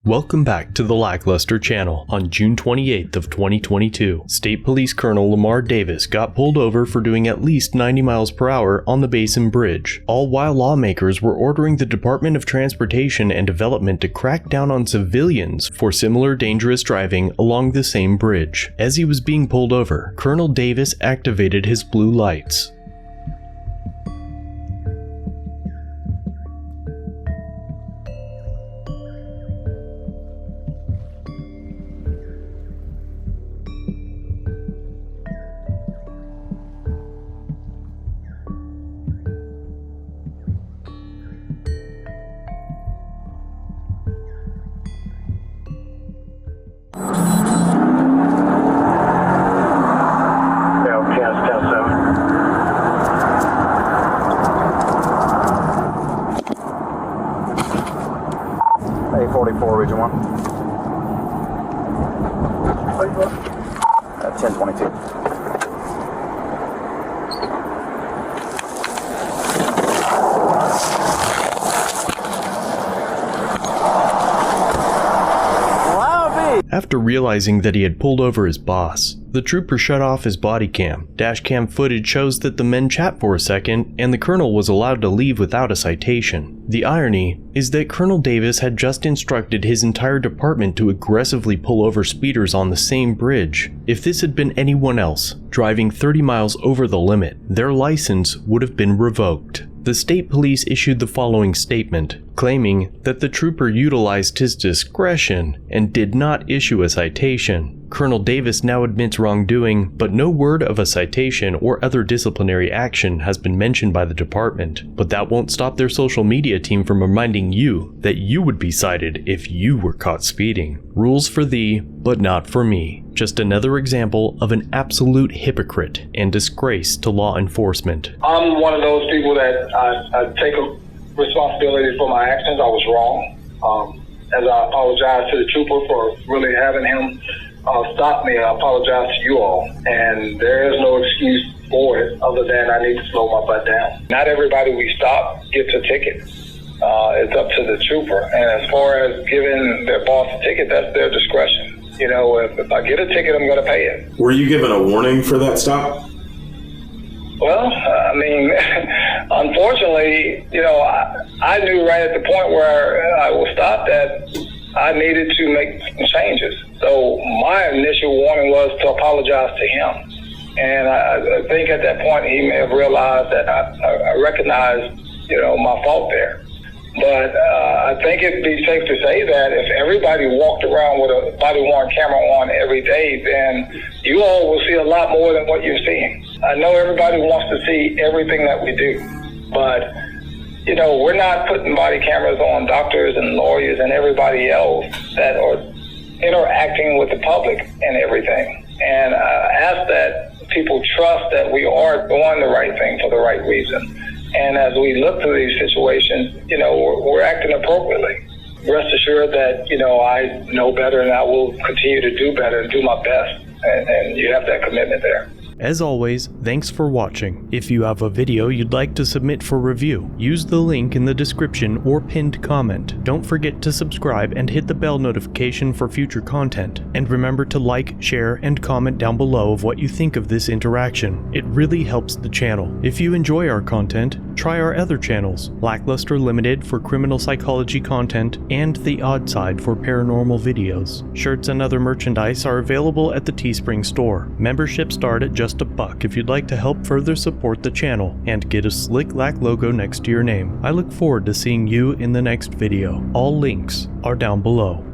Welcome back to the LackLuster channel. On June 28th of 2022, State Police Colonel Lamar Davis got pulled over for doing at least 90 miles per hour on the Basin Bridge, all while lawmakers were ordering the Department of Transportation and Development to crack down on civilians for similar dangerous driving along the same bridge. As he was being pulled over, Colonel Davis activated his blue lights. A44, Region 1. 1022. After realizing that he had pulled over his boss, the trooper shut off his body cam. Dashcam footage shows that the men chat for a second, and the colonel was allowed to leave without a citation. The irony is that Colonel Davis had just instructed his entire department to aggressively pull over speeders on the same bridge. If this had been anyone else, driving 30 miles over the limit, their license would have been revoked. The state police issued the following statement, claiming that the trooper utilized his discretion and did not issue a citation. Colonel Davis now admits wrongdoing, but no word of a citation or other disciplinary action has been mentioned by the department. But that won't stop their social media team from reminding you that you would be cited if you were caught speeding. Rules for thee, but not for me. Just another example of an absolute hypocrite and disgrace to law enforcement. I'm one of those people that I take responsibility for my actions. I was wrong. As I apologize to the trooper for really having him stop me, I apologize to you all. And there is no excuse for it other than I need to slow my butt down. Not everybody we stop gets a ticket. It's up to the trooper. And as far as giving their boss a ticket, that's their discretion. You know, if I get a ticket, I'm going to pay it. Were you given a warning for that stop? Well, I mean, unfortunately, you know, I knew right at the point where I was stopped that I needed to make some changes. So my initial warning was to apologize to him. And I think at that point he may have realized that I recognized, you know, my fault there. But I think it'd be safe to say that if everybody walked around with a body-worn camera on every day, then you all will see a lot more than what you're seeing. I know everybody wants to see everything that we do, but, you know, we're not putting body cameras on doctors and lawyers and everybody else that are interacting with the public and everything. And I ask that people trust that we are doing the right thing for the right reason. And as we look through these situations, you know, we're acting appropriately. Rest assured that, you know, I know better and I will continue to do better and do my best. And you have that commitment there. As always, thanks for watching. If you have a video you'd like to submit for review, use the link in the description or pinned comment. Don't forget to subscribe and hit the bell notification for future content. And remember to like, share, and comment down below of what you think of this interaction. It really helps the channel. If you enjoy our content, try our other channels, LackLuster Limited for criminal psychology content and The Odd Side for paranormal videos. Shirts and other merchandise are available at the Teespring store. Memberships start at just $1 if you'd like to help further support the channel and get a slick Lack logo next to your name. I look forward to seeing you in the next video. All links are down below.